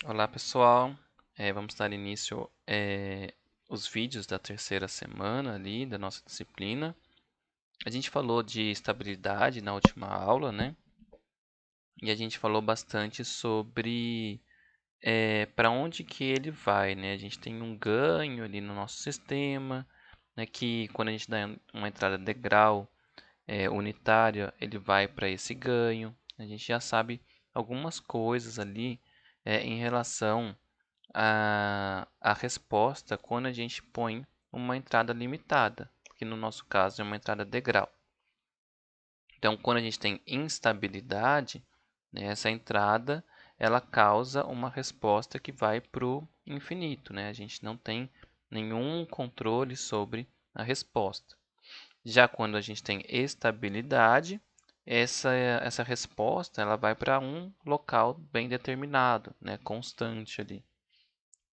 Olá pessoal, vamos dar início os vídeos da terceira semana ali da nossa disciplina. A gente falou de estabilidade na última aula, né? E a gente falou bastante sobre para onde que ele vai, né? A gente tem um ganho ali no nosso sistema, né? Que quando a gente dá uma entrada degrau unitária, ele vai para esse ganho. A gente já sabe algumas coisas ali em relação a resposta quando a gente põe uma entrada limitada, que no nosso caso é uma entrada degrau. Então, quando a gente tem instabilidade, né, essa entrada ela causa uma resposta que vai para o infinito. Né? A gente não tem nenhum controle sobre a resposta. Já quando a gente tem estabilidade, essa resposta ela vai para um local bem determinado, né, constante ali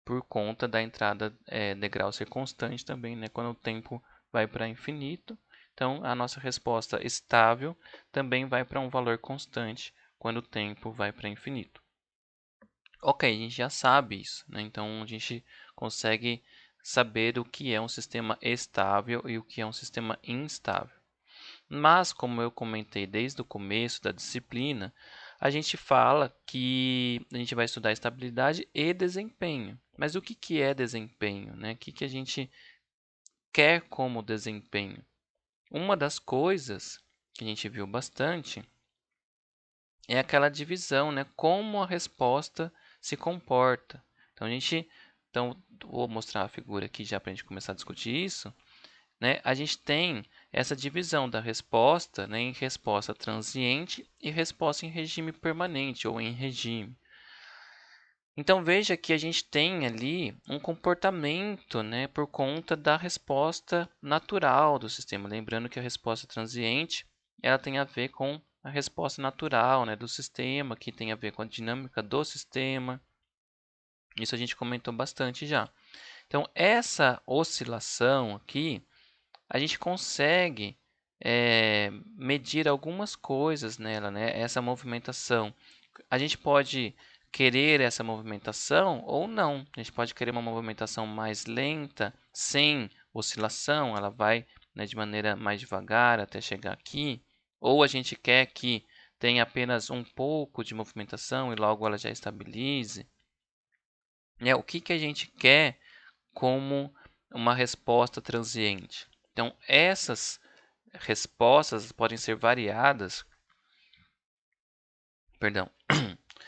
por conta da entrada degrau ser constante também, né? Quando o tempo vai para infinito, então a nossa resposta estável também vai para um valor constante quando o tempo vai para infinito. Ok, a gente já sabe isso, né? Então a gente consegue saber o que é um sistema estável e o que é um sistema instável. Mas, como eu comentei desde o começo da disciplina, a gente fala que a gente vai estudar estabilidade e desempenho. Mas o que é desempenho, né? O que a gente quer como desempenho? Uma das coisas que a gente viu bastante é aquela divisão, né? Como a resposta se comporta. Então, vou mostrar a figura aqui já para a gente começar a discutir isso. Né, a gente tem essa divisão da resposta, né, em resposta transiente e resposta em regime permanente ou em regime. Então veja que a gente tem ali um comportamento, né, por conta da resposta natural do sistema. Lembrando que a resposta transiente ela tem a ver com a resposta natural, né, do sistema, que tem a ver com a dinâmica do sistema. Isso a gente comentou bastante já. Então essa oscilação aqui a gente consegue medir algumas coisas nela, né? Essa movimentação. A gente pode querer essa movimentação ou não. A gente pode querer uma movimentação mais lenta, sem oscilação, ela vai, né, de maneira mais devagar até chegar aqui. Ou a gente quer que tenha apenas um pouco de movimentação e logo ela já estabilize. O que a gente quer como uma resposta transiente? Então, essas respostas podem ser variadas, perdão.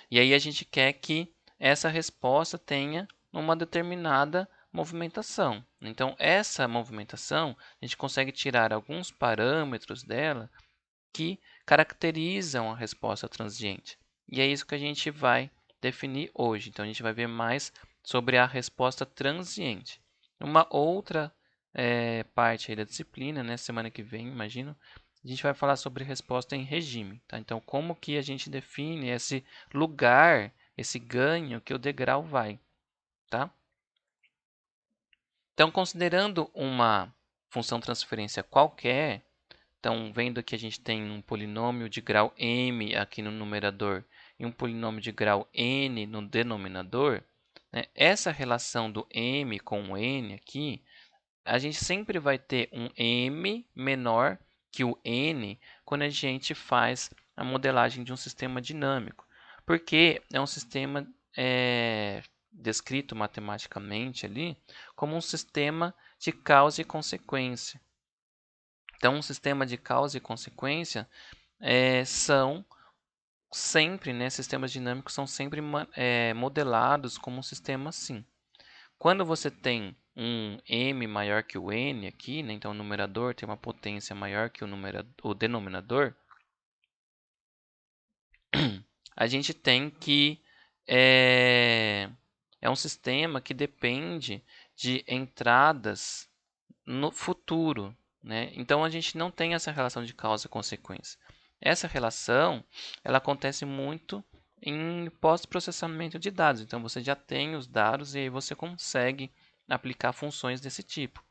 E aí a gente quer que essa resposta tenha uma determinada movimentação. Então, essa movimentação, a gente consegue tirar alguns parâmetros dela que caracterizam a resposta transiente. E é isso que a gente vai definir hoje. Então, a gente vai ver mais sobre a resposta transiente. Uma outra parte aí da disciplina, né, semana que vem, imagino, a gente vai falar sobre resposta em regime. Tá? Então, como que a gente define esse lugar, esse ganho que o degrau vai. Tá? Então, considerando uma função transferência qualquer, então, vendo que a gente tem um polinômio de grau m aqui no numerador e um polinômio de grau n no denominador, né, essa relação do m com o n aqui, a gente sempre vai ter um m menor que o n quando a gente faz a modelagem de um sistema dinâmico, porque é um sistema descrito matematicamente ali como um sistema de causa e consequência. Então, um sistema de causa e consequência são sempre, né, sistemas dinâmicos são sempre modelados como um sistema assim. Quando você tem um m maior que o n aqui, né, então o numerador tem uma potência maior que o denominador, a gente tem que é um sistema que depende de entradas no futuro, né? Então a gente não tem essa relação de causa e consequência. Essa relação ela acontece muito em pós-processamento de dados. Então você já tem os dados e aí você consegue aplicar funções desse tipo.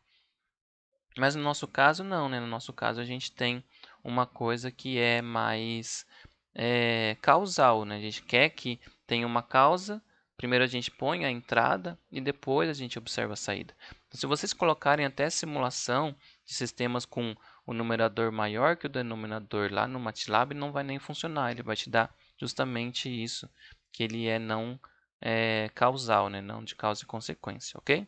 Mas no nosso caso não, né? No nosso caso a gente tem uma coisa que é mais causal, né? A gente quer que tenha uma causa Primeiro a gente põe a entrada e depois a gente observa a saída. Então, se vocês colocarem até simulação de sistemas com o numerador maior que o denominador lá no MATLAB, não vai nem funcionar. Ele vai te dar justamente isso, que ele é não causal, né? Não de causa e consequência, ok?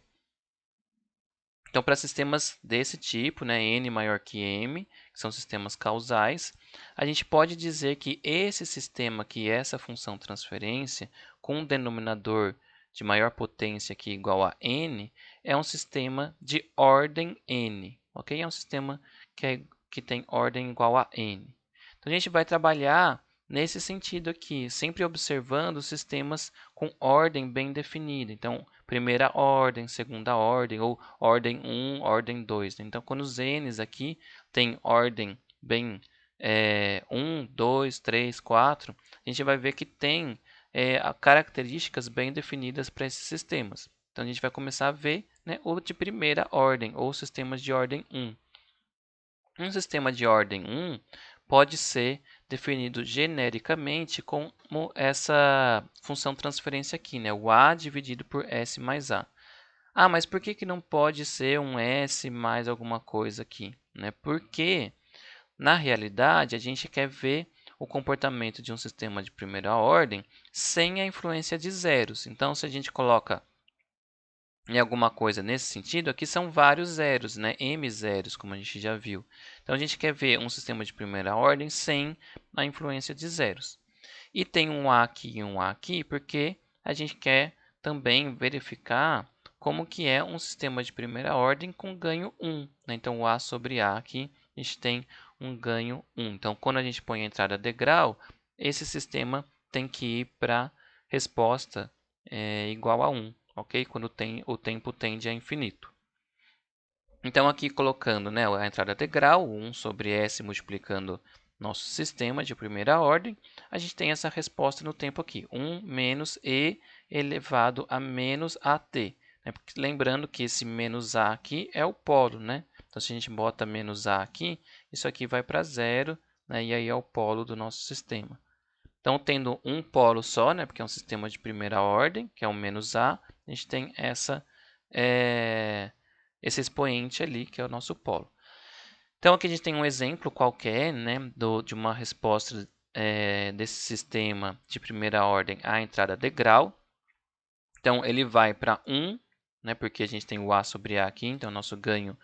Então, para sistemas desse tipo, né, n maior que m, que são sistemas causais, a gente pode dizer que esse sistema aqui, essa função transferência, com um denominador de maior potência que igual a n, é um sistema de ordem n, ok? É um sistema que tem ordem igual a n. Então, a gente vai trabalhar nesse sentido aqui, sempre observando sistemas com ordem bem definida. Então, primeira ordem, segunda ordem, ou ordem 1, ordem 2. Então, quando os n's aqui têm ordem bem 1, 2, 3, 4, a gente vai ver que tem características bem definidas para esses sistemas. Então, a gente vai começar a ver, né, o de primeira ordem, ou sistemas de ordem 1. Um sistema de ordem 1 pode ser definido genericamente como essa função transferência aqui, né? O A dividido por S mais A. Ah, mas por que não pode ser um S mais alguma coisa aqui? Né? Porque, na realidade, a gente quer ver o comportamento de um sistema de primeira ordem sem a influência de zeros. Então, se a gente coloca em alguma coisa nesse sentido, aqui são vários zeros, né? M zeros, como a gente já viu. Então, a gente quer ver um sistema de primeira ordem sem a influência de zeros. E tem um A aqui e um A aqui, porque a gente quer também verificar como que é um sistema de primeira ordem com ganho 1. Né? Então, o A sobre A aqui, a gente tem um ganho 1. Então, quando a gente põe a entrada degrau, esse sistema tem que ir para a resposta igual a 1. Ok? Quando o tempo tende a infinito. Então, aqui colocando, né, a entrada degrau, 1 sobre S multiplicando nosso sistema de primeira ordem, a gente tem essa resposta no tempo aqui, 1 menos E elevado a menos AT. Né? Porque, lembrando que esse menos A aqui é o polo, né? Então, se a gente bota menos A aqui, isso aqui vai para zero, né? E aí é o polo do nosso sistema. Então, tendo um polo só, né, porque é um sistema de primeira ordem, que é o menos A, a gente tem esse expoente ali, que é o nosso polo. Então, aqui a gente tem um exemplo qualquer, né, de uma resposta desse sistema de primeira ordem à entrada degrau. Então, ele vai para 1, né, porque a gente tem o A sobre A aqui, então nosso ganho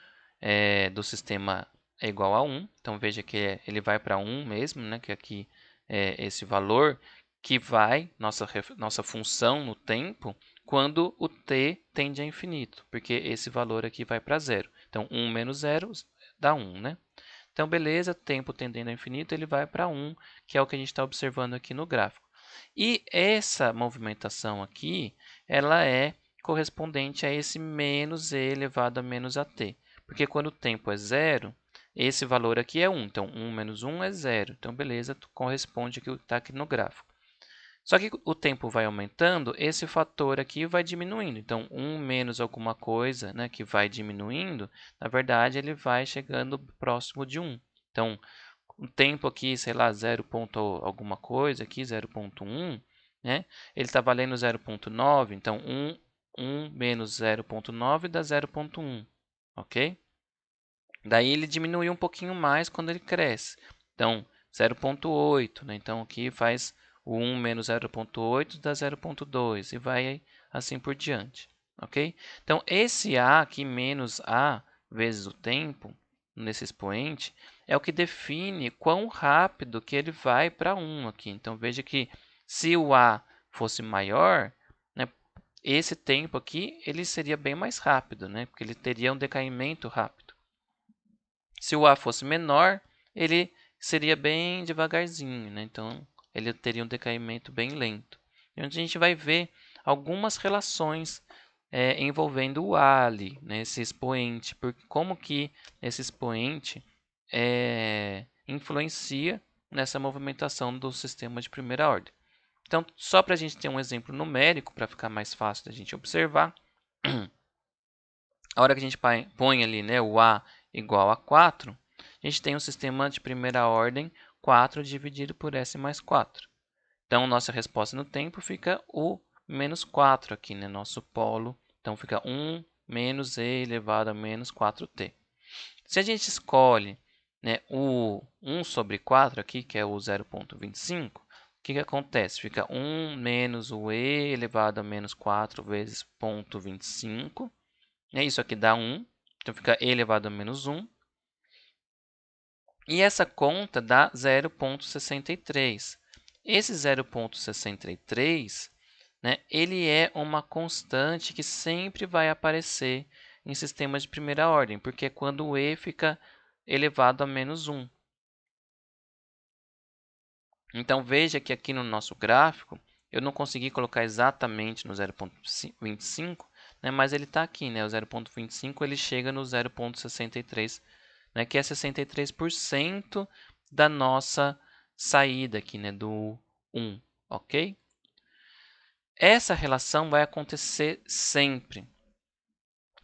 do sistema é igual a 1. Então, veja que ele vai para 1 mesmo, né, que aqui é esse valor que vai, nossa função no tempo, quando o t tende a infinito, porque esse valor aqui vai para zero. Então, 1 menos 0 dá 1, né? Então, beleza, tempo tendendo a infinito, ele vai para 1, que é o que a gente está observando aqui no gráfico. E essa movimentação aqui, ela é correspondente a esse menos e elevado a menos at. Porque quando o tempo é zero, esse valor aqui é 1. Então, 1 menos 1 é zero. Então, beleza, corresponde ao que está aqui no gráfico. Só que o tempo vai aumentando, esse fator aqui vai diminuindo. Então, 1 menos alguma coisa, né, que vai diminuindo, na verdade, ele vai chegando próximo de 1. Então, um tempo aqui, sei lá, 0, alguma coisa aqui, 0,1, né? Ele está valendo 0,9, então 1 menos 0,9 dá 0,1, ok? Daí ele diminui um pouquinho mais quando ele cresce. Então, 0,8, né? Então aqui faz o 1 menos 0,8 dá 0,2 e vai assim por diante, ok? Então, esse A aqui, menos A vezes o tempo, nesse expoente, é o que define quão rápido que ele vai para 1 aqui. Então, veja que se o A fosse maior, né, esse tempo aqui ele seria bem mais rápido, né, porque ele teria um decaimento rápido. Se o A fosse menor, ele seria bem devagarzinho, né? Então, ele teria um decaimento bem lento. E onde a gente vai ver algumas relações envolvendo o A ali, né? Esse expoente, porque como que esse expoente influencia nessa movimentação do sistema de primeira ordem. Então, só para a gente ter um exemplo numérico, para ficar mais fácil da gente observar, a hora que a gente põe ali, né, o A igual a 4, a gente tem um sistema de primeira ordem 4 dividido por S mais 4. Então, nossa resposta no tempo fica o menos 4 aqui, né? Nosso polo. Então, fica 1 menos e elevado a menos 4t. Se a gente escolhe, né, o 1 sobre 4 aqui, que é o 0,25, o que acontece? Fica 1 menos o e elevado a menos 4 vezes 0,25. Isso aqui dá 1, então fica e elevado a menos 1. E essa conta dá 0,63. Esse 0,63, né, ele é uma constante que sempre vai aparecer em sistemas de primeira ordem, porque é quando o e fica elevado a menos 1. Então, veja que aqui no nosso gráfico, eu não consegui colocar exatamente no 0,25, né, mas ele está aqui, né, o 0,25 ele chega no 0,63, né, que é 63% da nossa saída aqui, né, do 1, ok? Essa relação vai acontecer sempre.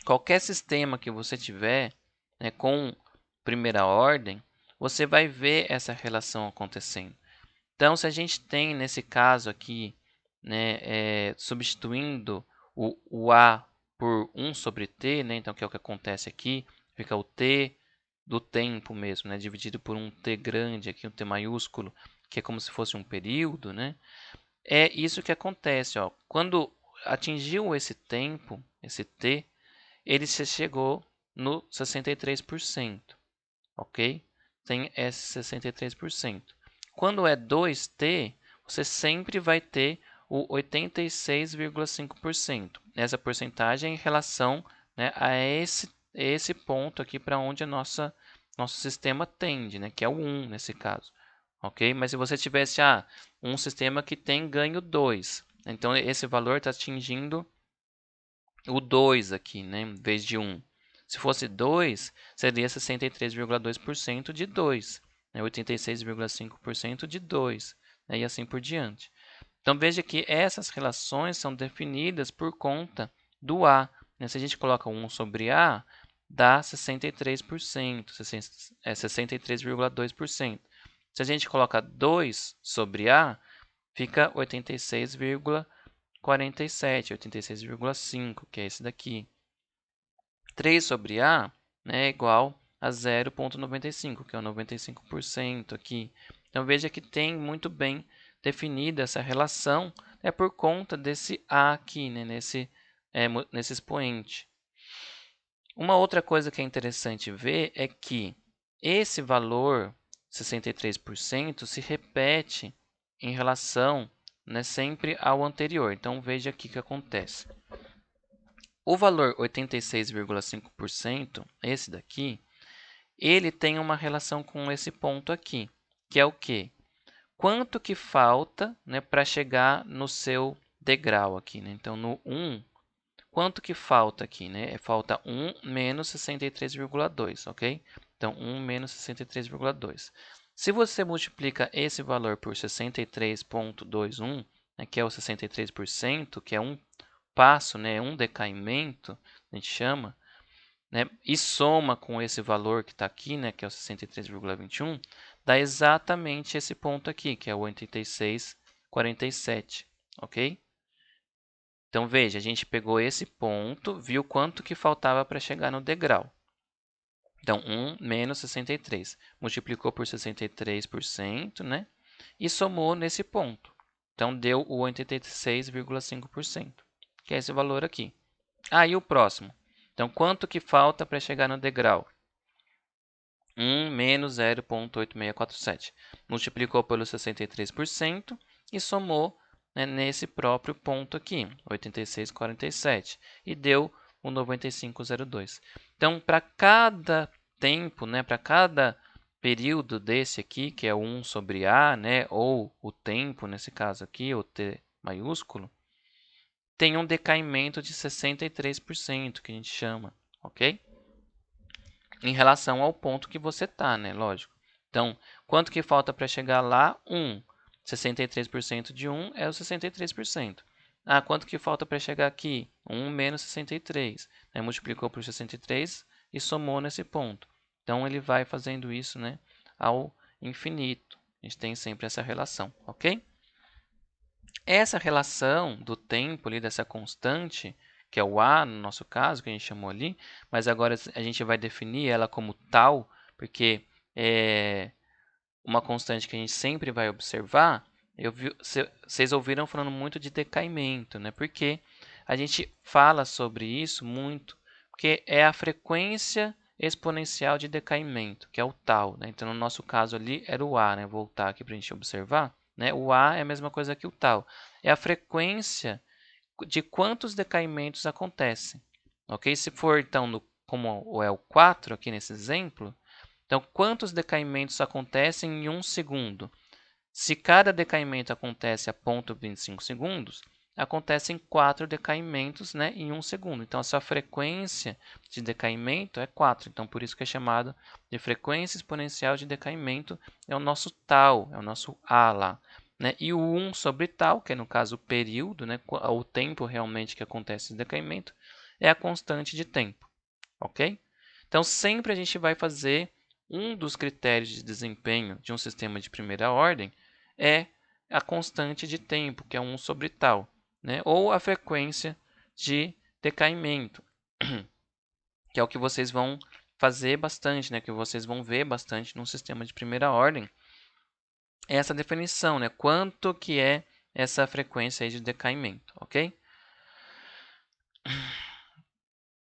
Qualquer sistema que você tiver, né, com primeira ordem, você vai ver essa relação acontecendo. Então, se a gente tem, nesse caso aqui, né, substituindo o A por 1 sobre t, né, então, que é o que acontece aqui, fica o t do tempo mesmo, né, dividido por um t grande, aqui um t maiúsculo, que é como se fosse um período, né, é isso que acontece. Ó. Quando atingiu esse tempo, esse t, ele chegou no 63%, ok? Tem esse 63%. Quando é 2t, você sempre vai ter o 86,5%. Essa porcentagem é em relação, né, a esse ponto aqui para onde nosso sistema tende, né, que é o 1 nesse caso. Ok? Mas se você tivesse um sistema que tem ganho 2, então esse valor está atingindo o 2 aqui, né, em vez de 1. Se fosse 2, seria 63,2% de 2, né, 86,5% de 2, né, e assim por diante. Então, veja que essas relações são definidas por conta do A. Né? Se a gente coloca 1 sobre A, dá 63%, 63,2%. Se a gente coloca 2 sobre A, fica 86,47, 86,5, que é esse daqui. 3 sobre A, né, é igual a 0,95, que é o 95% aqui. Então, veja que tem muito bem definida essa relação, é por conta desse A aqui, né, nesse expoente. Uma outra coisa que é interessante ver é que esse valor, 63%, se repete em relação, né, sempre ao anterior. Então, veja aqui o que acontece. O valor 86,5%, esse daqui, ele tem uma relação com esse ponto aqui, que é o quê? Quanto que falta, né, para chegar no seu degrau aqui, né? Então, no 1, quanto que falta aqui, né? Falta 1 menos 63,2, ok? Então, 1 menos 63,2. Se você multiplica esse valor por 63,21, né, que é o 63%, que é um passo, né, um decaimento, a gente chama, né, e soma com esse valor que está aqui, né, que é o 63,21, dá exatamente esse ponto aqui, que é o 86,47, ok? Então, veja, a gente pegou esse ponto, viu quanto que faltava para chegar no degrau. Então, 1 menos 63. Multiplicou por 63%, né? E somou nesse ponto. Então, deu o 86,5%, que é esse valor aqui. E o próximo. Então, quanto que falta para chegar no degrau? 1 menos 0,8647. Multiplicou pelo 63% e somou, né, nesse próprio ponto aqui, 86,47. E deu o 95,02. Então, para cada tempo, né, para cada período desse aqui, que é 1 sobre A, né, ou o tempo, nesse caso aqui, o T maiúsculo, tem um decaimento de 63%, que a gente chama, ok? Em relação ao ponto que você está, né? Lógico. Então, quanto que falta para chegar lá? 1. 63% de 1 é o 63%. Quanto que falta para chegar aqui? 1 menos 63. Né? Multiplicou por 63 e somou nesse ponto. Então, ele vai fazendo isso, né, ao infinito. A gente tem sempre essa relação, ok? essa relação do tempo ali, dessa constante, que é o A no nosso caso, que a gente chamou ali, mas agora a gente vai definir ela como tal, porque é uma constante que a gente sempre vai observar. Vocês ouviram falando muito de decaimento, né? Porque a gente fala sobre isso muito, porque é a frequência exponencial de decaimento, que é o tal, né? Então, no nosso caso ali era o A, né? Vou voltar aqui para a gente observar, né? O A é a mesma coisa que o tal. É a frequência de quantos decaimentos acontecem, ok? Se for, então, como é o 4 aqui nesse exemplo, então, quantos decaimentos acontecem em 1 segundo? Se cada decaimento acontece a 0,25 segundos, acontecem 4 decaimentos, né, em 1 segundo. Então, a sua frequência de decaimento é 4. Então, por isso que é chamado de frequência exponencial de decaimento. É o nosso tal, é o nosso A lá. Né? E o 1 sobre tal, que é no caso o período, né, o tempo realmente que acontece esse decaimento, é a constante de tempo. Ok? Então, sempre a gente vai fazer um dos critérios de desempenho de um sistema de primeira ordem é a constante de tempo, que é 1 sobre tal, né? Ou a frequência de decaimento, que é o que vocês vão fazer bastante, né? Que vocês vão ver bastante num sistema de primeira ordem. É essa definição, né? Quanto que é essa frequência aí de decaimento, ok?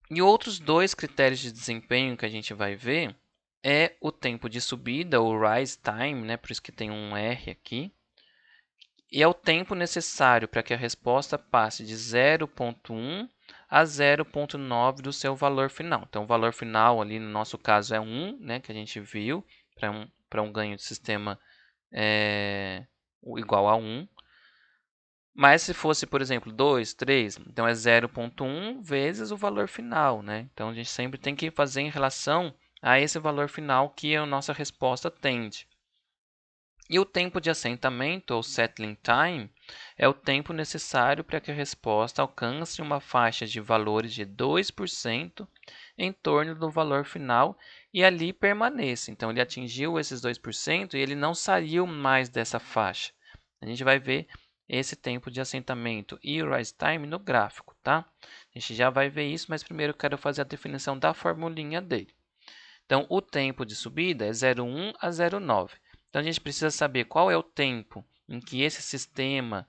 E outros dois critérios de desempenho que a gente vai ver é o tempo de subida, o rise time, né? Por isso que tem um R aqui. E é o tempo necessário para que a resposta passe de 0,1 a 0,9 do seu valor final. Então, o valor final ali no nosso caso é 1, né? Que a gente viu, para um ganho de sistema igual a 1. Mas se fosse, por exemplo, 2, 3, então é 0,1 vezes o valor final, né? Então a gente sempre tem que fazer em relação a esse valor final que a nossa resposta tende. E o tempo de assentamento, ou settling time, é o tempo necessário para que a resposta alcance uma faixa de valores de 2% em torno do valor final e ali permaneça. Então ele atingiu esses 2% e ele não saiu mais dessa faixa. A gente vai ver esse tempo de assentamento e o rise time no gráfico, tá? A gente já vai ver isso, mas primeiro eu quero fazer a definição da formulinha dele. Então, o tempo de subida é 0,1 a 0,9. Então, a gente precisa saber qual é o tempo em que esse sistema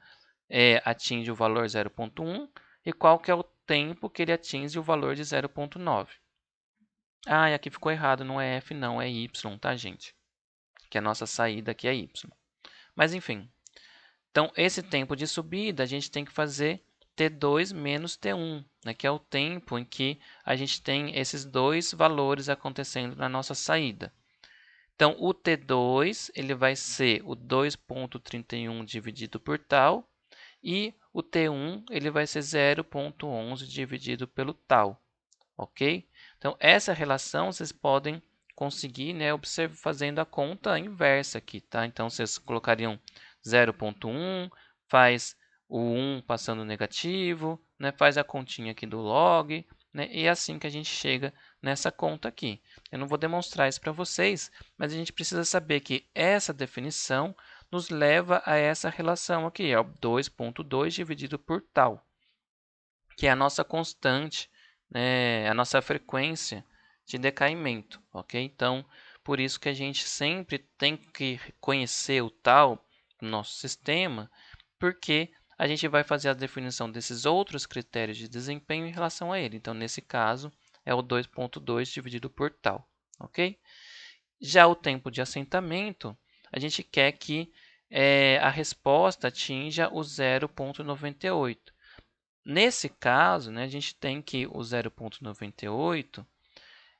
atinge o valor 0,1 e qual que é o tempo que ele atinge o valor de 0,9. Ah, e aqui ficou errado, não é F não, é Y, tá, gente? Que a nossa saída aqui é Y. Mas, enfim, então, esse tempo de subida, a gente tem que fazer T2 menos T1, né, que é o tempo em que a gente tem esses dois valores acontecendo na nossa saída. Então, o T2 ele vai ser o 2,31 dividido por tal, e o T1 ele vai ser 0,11 dividido pelo tal, ok? Então, essa relação vocês podem conseguir, né, fazendo a conta inversa aqui, tá? Então, vocês colocariam 0,1, faz o 1 passando negativo, né, faz a continha aqui do log, né, e é assim que a gente chega nessa conta aqui. Eu não vou demonstrar isso para vocês, mas a gente precisa saber que essa definição nos leva a essa relação aqui, é o 2,2 dividido por tal, que é a nossa constante, né, a nossa frequência de decaimento, ok? Então, por isso que a gente sempre tem que conhecer o tal no nosso sistema, porque a gente vai fazer a definição desses outros critérios de desempenho em relação a ele. Então, nesse caso, é o 2,2 dividido por tal, ok? Já o tempo de assentamento, a gente quer que a resposta atinja o 0,98. Nesse caso, né, a gente tem que o 0,98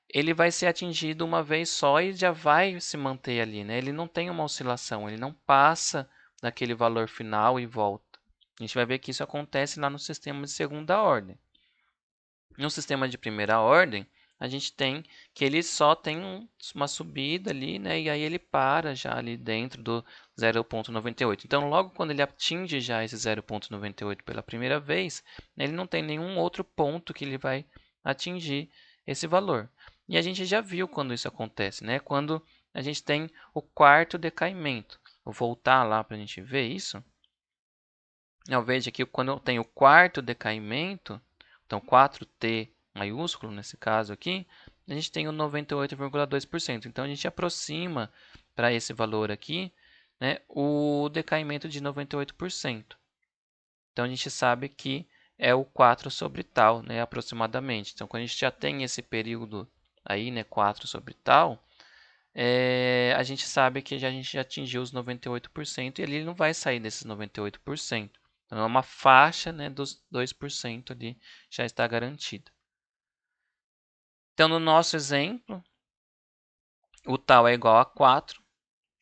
ele vai ser atingido uma vez só e já vai se manter ali, né? Ele não tem uma oscilação, ele não passa daquele valor final e volta. A gente vai ver que isso acontece lá no sistema de segunda ordem. No sistema de primeira ordem, a gente tem que ele só tem uma subida ali, né? E aí ele para já ali dentro do 0,98. Então, logo quando ele atinge já esse 0,98 pela primeira vez, ele não tem nenhum outro ponto que ele vai atingir esse valor. E a gente já viu quando isso acontece, né? Quando a gente tem o quarto decaimento. Vou voltar lá para a gente ver isso. Eu vejo aqui quando eu tenho o quarto decaimento, então 4T maiúsculo nesse caso aqui, a gente tem o 98,2%. Então a gente aproxima para esse valor aqui, né, o decaimento de 98%. Então a gente sabe que é o 4 sobre tal, né, aproximadamente. Então quando a gente já tem esse período aí, né, 4 sobre tal, a gente sabe que a gente já atingiu os 98% e ele não vai sair desses 98%. Então é uma faixa, né, dos 2% ali já está garantida. Então no nosso exemplo, o tal é igual a 4.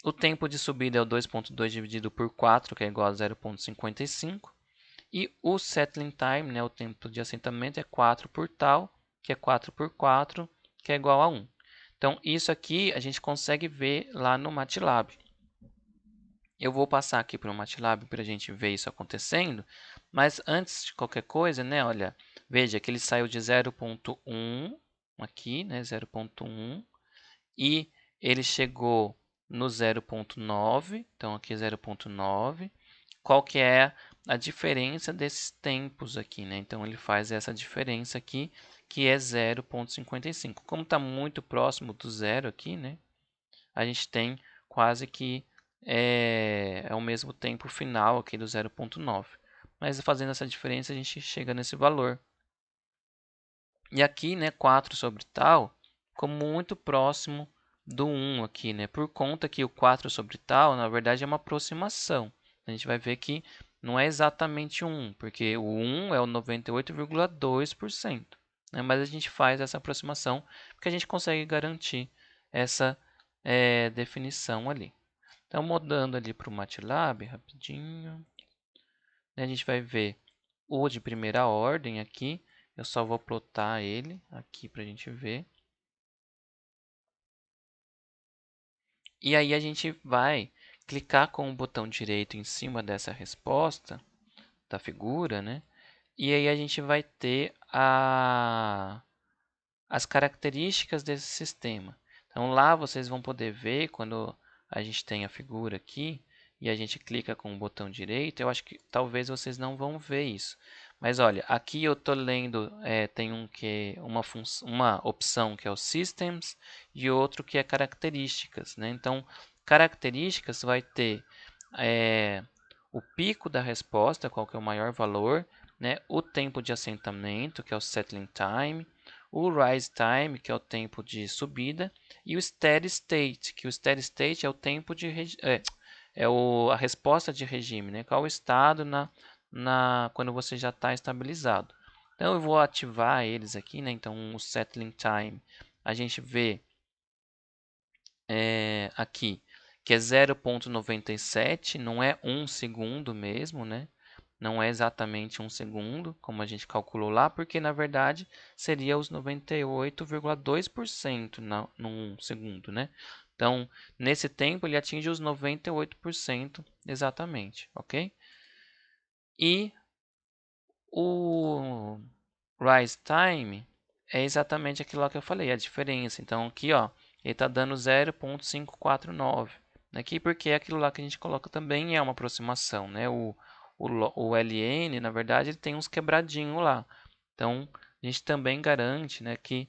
O tempo de subida é o 2,2 dividido por 4, que é igual a 0,55. E o settling time, né, o tempo de assentamento, é 4 por tal, que é 4 por 4, que é igual a 1. Então, isso aqui a gente consegue ver lá no MATLAB. Eu vou passar aqui para o MATLAB para a gente ver isso acontecendo. Mas antes de qualquer coisa, né, olha, veja que ele saiu de 0,1 aqui, né, 0,1, e ele chegou no 0,9, então aqui 0,9. Qual que é a diferença desses tempos aqui, né? Então ele faz essa diferença aqui, que é 0,55. Como está muito próximo do zero aqui, né? A gente tem quase que o mesmo tempo final aqui do 0,9. Mas fazendo essa diferença a gente chega nesse valor. E aqui, né, 4 sobre tal, ficou muito próximo do 1 aqui, né? Por conta que o 4 sobre tal, na verdade, é uma aproximação. A gente vai ver que não é exatamente 1, porque o 1 é o 98,2%. Né? Mas a gente faz essa aproximação porque a gente consegue garantir essa definição ali. Então, mudando ali para o MATLAB, rapidinho, né, a gente vai ver o de primeira ordem aqui. Eu só vou plotar ele aqui para a gente ver. E aí a gente vai clicar com o botão direito em cima dessa resposta da figura, né? E aí a gente vai ter as características desse sistema. Então lá vocês vão poder ver quando a gente tem a figura aqui e a gente clica com o botão direito. Eu acho que talvez vocês não vão ver isso. Mas olha, aqui eu estou lendo, tem uma opção que é o Systems e outro que é Características, né? Então, Características vai ter o pico da resposta, qual que é o maior valor, né? O tempo de assentamento, que é o Settling Time, o Rise Time, que é o tempo de subida, e o Steady State, que o Steady State é o tempo de a resposta de regime, né? Qual o estado quando você já está estabilizado. Então eu vou ativar eles aqui, né? Então o Settling Time a gente vê aqui que é 0,97, não é 1 segundo mesmo, né? Não é exatamente 1 segundo, como a gente calculou lá, porque na verdade seria os 98,2% num segundo, né? Então, nesse tempo ele atinge os 98% exatamente, ok? E o rise time é exatamente aquilo que eu falei, a diferença. Então aqui, ó, ele está dando 0,549. Aqui porque é aquilo lá que a gente coloca também é uma aproximação, né? O LN, na verdade, ele tem uns quebradinhos lá. Então a gente também garante, né, que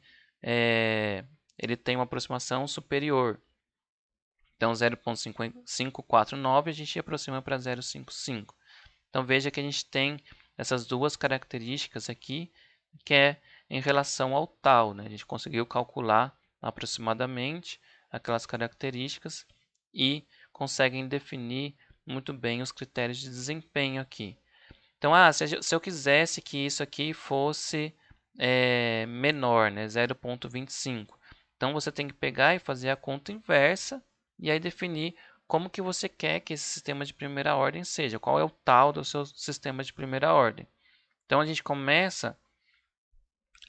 ele tem uma aproximação superior. Então 0,549 a gente aproxima para 0,55. Então veja que a gente tem essas duas características aqui, que é em relação ao tal, né? A gente conseguiu calcular aproximadamente aquelas características e conseguem definir muito bem os critérios de desempenho aqui. Então, se eu quisesse que isso aqui fosse menor, né? 0,25. Então, você tem que pegar e fazer a conta inversa e aí definir como que você quer que esse sistema de primeira ordem seja, qual é o tal do seu sistema de primeira ordem. Então, a gente começa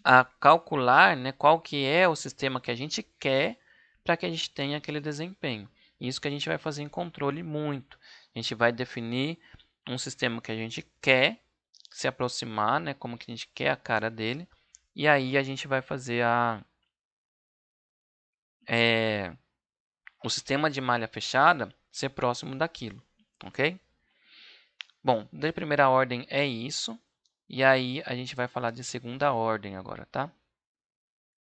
a calcular, né, qual que é o sistema que a gente quer para que a gente tenha aquele desempenho. Isso que a gente vai fazer em controle muito. A gente vai definir um sistema que a gente quer se aproximar, né, como que a gente quer a cara dele, e aí a gente vai fazer o sistema de malha fechada ser próximo daquilo, ok? Bom, de primeira ordem é isso. E aí a gente vai falar de segunda ordem agora, tá?